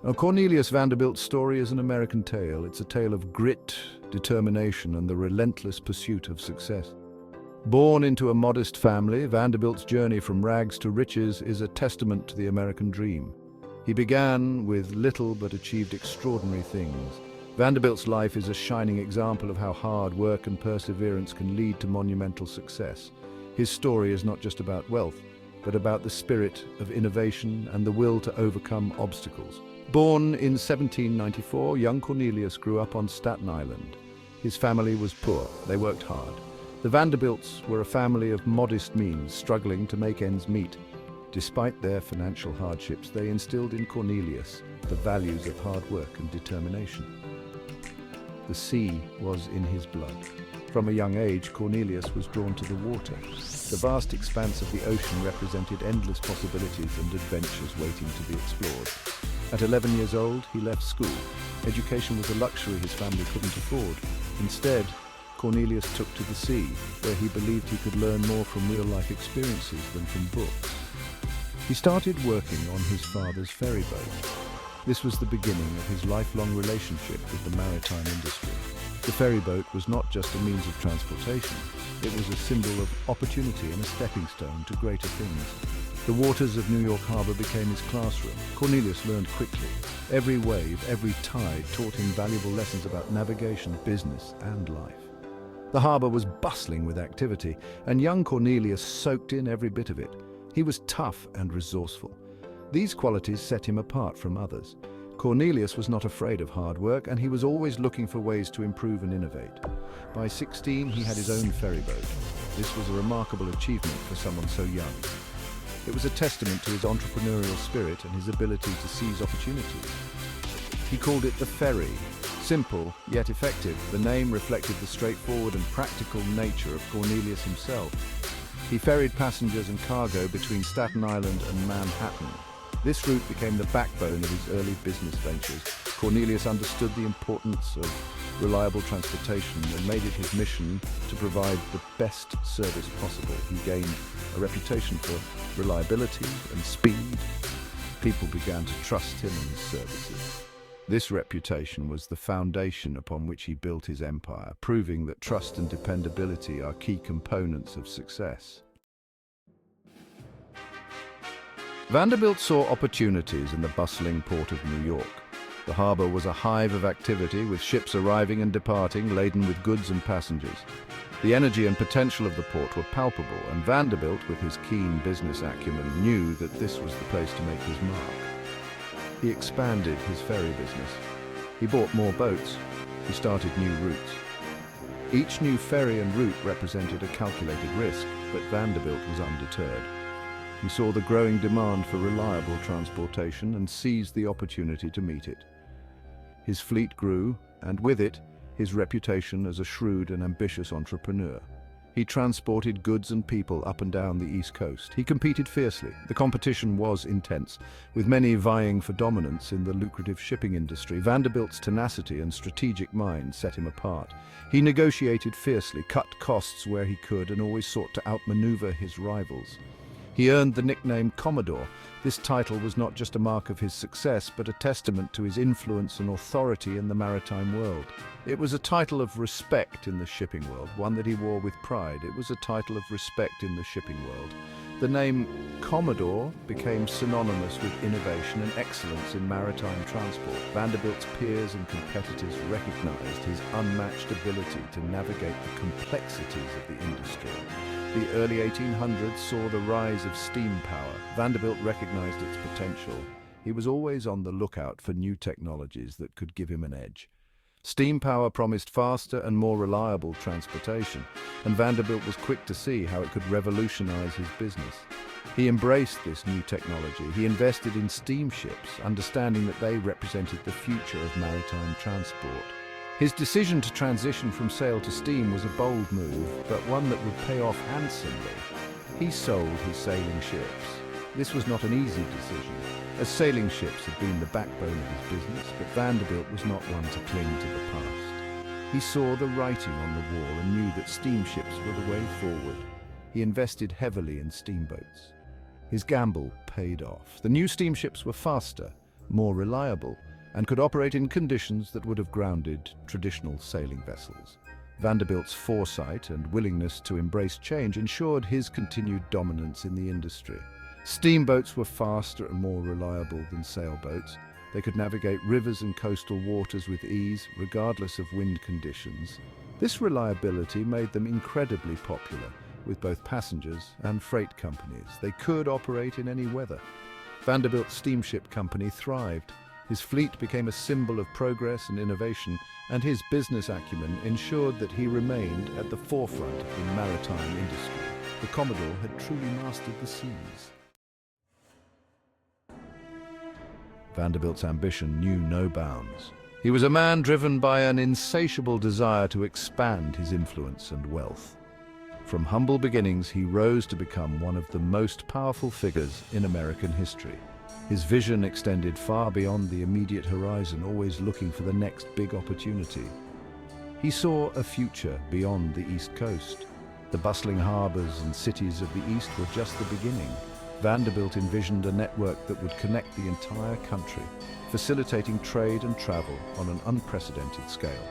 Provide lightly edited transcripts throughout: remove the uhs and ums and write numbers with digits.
Now, Cornelius Vanderbilt's story is an American tale. It's a tale of grit, determination, and the relentless pursuit of success. Born into a modest family, Vanderbilt's journey from rags to riches is a testament to the American dream. He began with little but achieved extraordinary things. Vanderbilt's life is a shining example of how hard work and perseverance can lead to monumental success. His story is not just about wealth, but about the spirit of innovation and the will to overcome obstacles. Born in 1794, young Cornelius grew up on Staten Island. His family was poor. They worked hard. The Vanderbilts were a family of modest means, struggling to make ends meet. Despite their financial hardships, they instilled in Cornelius the values of hard work and determination. The sea was in his blood. From a young age, Cornelius was drawn to the water. The vast expanse of the ocean represented endless possibilities and adventures waiting to be explored. At 11 years old, he left school. Education was a luxury his family couldn't afford. Instead, Cornelius took to the sea, where he believed he could learn more from real-life experiences than from books. He started working on his father's ferry boat. This was the beginning of his lifelong relationship with the maritime industry. The ferry boat was not just a means of transportation. It was a symbol of opportunity and a stepping stone to greater things. The waters of New York Harbor became his classroom. Cornelius learned quickly. Every wave, every tide taught him valuable lessons about navigation, business, and life. The harbor was bustling with activity, and young Cornelius soaked in every bit of it. He was tough and resourceful. These qualities set him apart from others. Cornelius was not afraid of hard work, and he was always looking for ways to improve and innovate. By 16, he had his own ferry boat. This was a remarkable achievement for someone so young. It was a testament to his entrepreneurial spirit and his ability to seize opportunities. He called it the Ferry. Simple, yet effective, the name reflected the straightforward and practical nature of Cornelius himself. He ferried passengers and cargo between Staten Island and Manhattan. This route became the backbone of his early business ventures. Cornelius understood the importance of reliable transportation and made it his mission to provide the best service possible. He gained a reputation for reliability and speed. People began to trust him and his services. This reputation was the foundation upon which he built his empire, proving that trust and dependability are key components of success. Vanderbilt saw opportunities in the bustling port of New York. The harbor was a hive of activity, with ships arriving and departing, laden with goods and passengers. The energy and potential of the port were palpable, and Vanderbilt, with his keen business acumen, knew that this was the place to make his mark. He expanded his ferry business. He bought more boats. He started new routes. Each new ferry and route represented a calculated risk, but Vanderbilt was undeterred. He saw the growing demand for reliable transportation and seized the opportunity to meet it. His fleet grew, and with it, his reputation as a shrewd and ambitious entrepreneur. He transported goods and people up and down the East Coast. He competed fiercely. The competition was intense, with many vying for dominance in the lucrative shipping industry. Vanderbilt's tenacity and strategic mind set him apart. He negotiated fiercely, cut costs where he could, and always sought to outmaneuver his rivals. He earned the nickname Commodore. This title was not just a mark of his success, but a testament to his influence and authority in the maritime world. It was a title of respect in the shipping world, one that he wore with pride. It was a title of respect in the shipping world. The name Commodore became synonymous with innovation and excellence in maritime transport. Vanderbilt's peers and competitors recognized his unmatched ability to navigate the complexities of the industry. The early 1800s saw the rise of steam power. Vanderbilt recognized its potential. He was always on the lookout for new technologies that could give him an edge. Steam power promised faster and more reliable transportation, and Vanderbilt was quick to see how it could revolutionize his business. He embraced this new technology. He invested in steamships, understanding that they represented the future of maritime transport. His decision to transition from sail to steam was a bold move, but one that would pay off handsomely. He sold his sailing ships. This was not an easy decision, as sailing ships had been the backbone of his business, but Vanderbilt was not one to cling to the past. He saw the writing on the wall and knew that steamships were the way forward. He invested heavily in steamboats. His gamble paid off. The new steamships were faster, more reliable, and could operate in conditions that would have grounded traditional sailing vessels. Vanderbilt's foresight and willingness to embrace change ensured his continued dominance in the industry. Steamboats were faster and more reliable than sailboats. They could navigate rivers and coastal waters with ease, regardless of wind conditions. This reliability made them incredibly popular with both passengers and freight companies. They could operate in any weather. Vanderbilt's steamship company thrived. His fleet became a symbol of progress and innovation, and his business acumen ensured that he remained at the forefront of the maritime industry. The Commodore had truly mastered the seas. Vanderbilt's ambition knew no bounds. He was a man driven by an insatiable desire to expand his influence and wealth. From humble beginnings, he rose to become one of the most powerful figures in American history. His vision extended far beyond the immediate horizon, always looking for the next big opportunity. He saw a future beyond the East Coast. The bustling harbors and cities of the East were just the beginning. Vanderbilt envisioned a network that would connect the entire country, facilitating trade and travel on an unprecedented scale.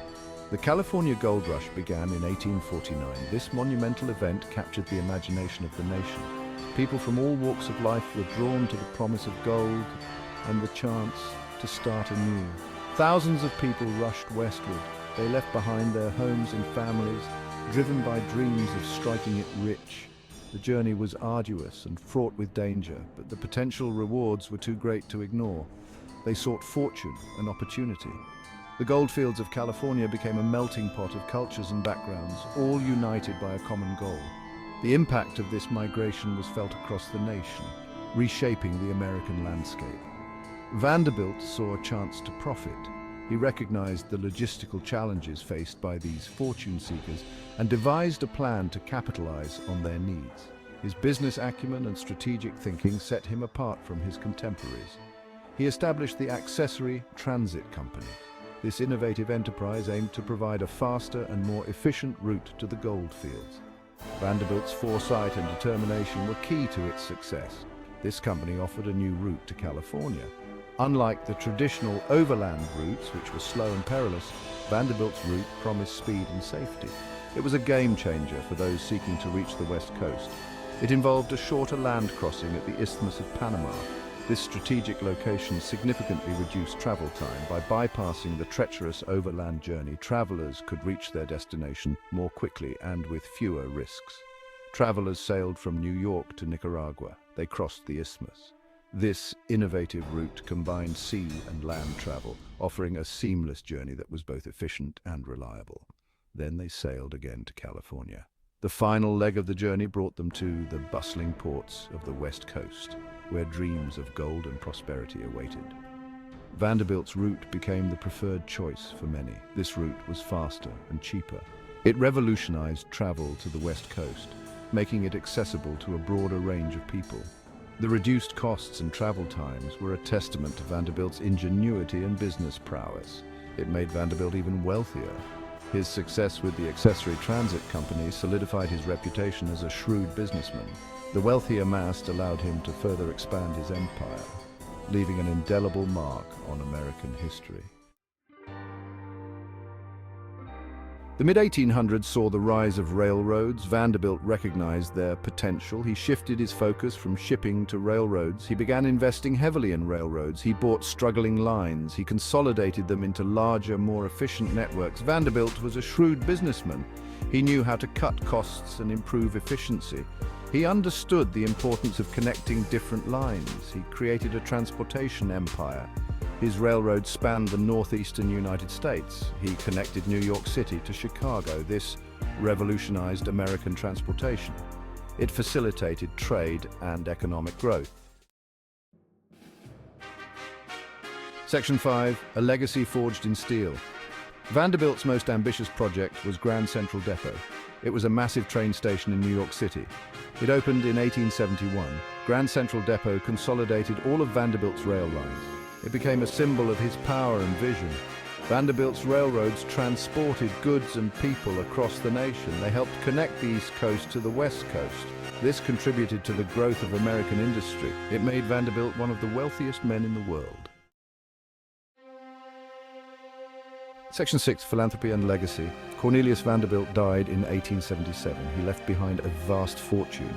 The California Gold Rush began in 1849. This monumental event captured the imagination of the nation. People from all walks of life were drawn to the promise of gold and the chance to start anew. Thousands of people rushed westward. They left behind their homes and families, driven by dreams of striking it rich. The journey was arduous and fraught with danger, but the potential rewards were too great to ignore. They sought fortune and opportunity. The goldfields of California became a melting pot of cultures and backgrounds, all united by a common goal. The impact of this migration was felt across the nation, reshaping the American landscape. Vanderbilt saw a chance to profit. He recognized the logistical challenges faced by these fortune seekers and devised a plan to capitalize on their needs. His business acumen and strategic thinking set him apart from his contemporaries. He established the Accessory Transit Company. This innovative enterprise aimed to provide a faster and more efficient route to the gold fields. Vanderbilt's foresight and determination were key to its success. This company offered a new route to California. Unlike the traditional overland routes, which were slow and perilous, Vanderbilt's route promised speed and safety. It was a game changer for those seeking to reach the West Coast. It involved a shorter land crossing at the Isthmus of Panama. This strategic location significantly reduced travel time. By bypassing the treacherous overland journey, travelers could reach their destination more quickly and with fewer risks. Travelers sailed from New York to Nicaragua. They crossed the Isthmus. This innovative route combined sea and land travel, offering a seamless journey that was both efficient and reliable. Then they sailed again to California. The final leg of the journey brought them to the bustling ports of the West Coast, where dreams of gold and prosperity awaited. Vanderbilt's route became the preferred choice for many. This route was faster and cheaper. It revolutionized travel to the West Coast, making it accessible to a broader range of people. The reduced costs and travel times were a testament to Vanderbilt's ingenuity and business prowess. It made Vanderbilt even wealthier. His success with the Accessory Transit Company solidified his reputation as a shrewd businessman. The wealth he amassed allowed him to further expand his empire, leaving an indelible mark on American history. The mid-1800s saw the rise of railroads. Vanderbilt recognized their potential. He shifted his focus from shipping to railroads. He began investing heavily in railroads. He bought struggling lines. He consolidated them into larger, more efficient networks. Vanderbilt was a shrewd businessman. He knew how to cut costs and improve efficiency. He understood the importance of connecting different lines. He created a transportation empire. His railroad spanned the northeastern United States. He connected New York City to Chicago. This revolutionized American transportation. It facilitated trade and economic growth. Section 5, a legacy forged in steel. Vanderbilt's most ambitious project was Grand Central Depot. It was a massive train station in New York City. It opened in 1871. Grand Central Depot consolidated all of Vanderbilt's rail lines. It became a symbol of his power and vision. Vanderbilt's railroads transported goods and people across the nation. They helped connect the East Coast to the West Coast. This contributed to the growth of American industry. It made Vanderbilt one of the wealthiest men in the world. Section 6, Philanthropy and Legacy. Cornelius Vanderbilt died in 1877. He left behind a vast fortune.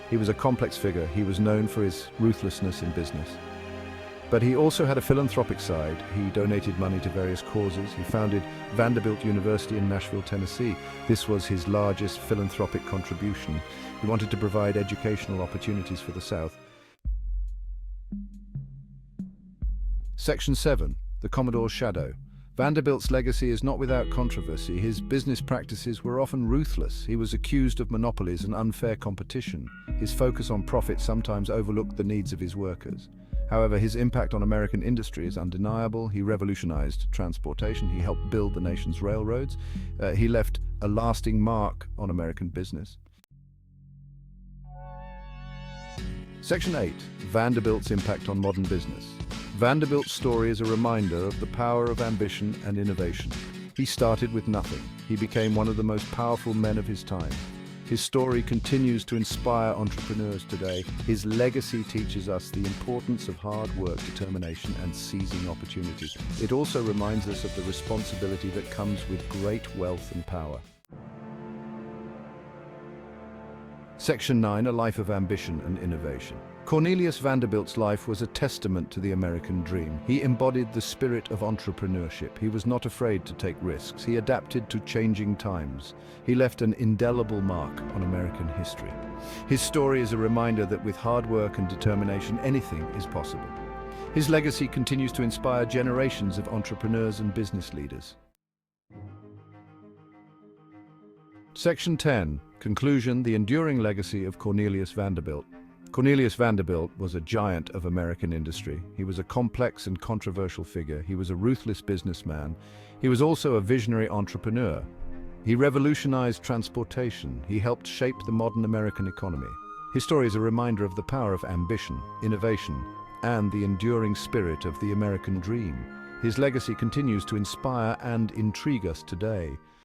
He was a complex figure. He was known for his ruthlessness in business. But he also had a philanthropic side. He donated money to various causes. He founded Vanderbilt University in Nashville, Tennessee. This was his largest philanthropic contribution. He wanted to provide educational opportunities for the South. Section 7, The Commodore's Shadow. Vanderbilt's legacy is not without controversy. His business practices were often ruthless. He was accused of monopolies and unfair competition. His focus on profit sometimes overlooked the needs of his workers. However, his impact on American industry is undeniable. He revolutionized transportation. He helped build the nation's railroads. He left a lasting mark on American business. Section 8, Vanderbilt's impact on modern business. Vanderbilt's story is a reminder of the power of ambition and innovation. He started with nothing. He became one of the most powerful men of his time. His story continues to inspire entrepreneurs today. His legacy teaches us the importance of hard work, determination, and seizing opportunities. It also reminds us of the responsibility that comes with great wealth and power. Section 9, A Life of Ambition and Innovation. Cornelius Vanderbilt's life was a testament to the American dream. He embodied the spirit of entrepreneurship. He was not afraid to take risks. He adapted to changing times. He left an indelible mark on American history. His story is a reminder that with hard work and determination, anything is possible. His legacy continues to inspire generations of entrepreneurs and business leaders. Section 10, Conclusion, The Enduring Legacy of Cornelius Vanderbilt. Cornelius Vanderbilt was a giant of American industry. He was a complex and controversial figure. He was a ruthless businessman. He was also a visionary entrepreneur. He revolutionized transportation. He helped shape the modern American economy. His story is a reminder of the power of ambition, innovation, and the enduring spirit of the American dream. His legacy continues to inspire and intrigue us today.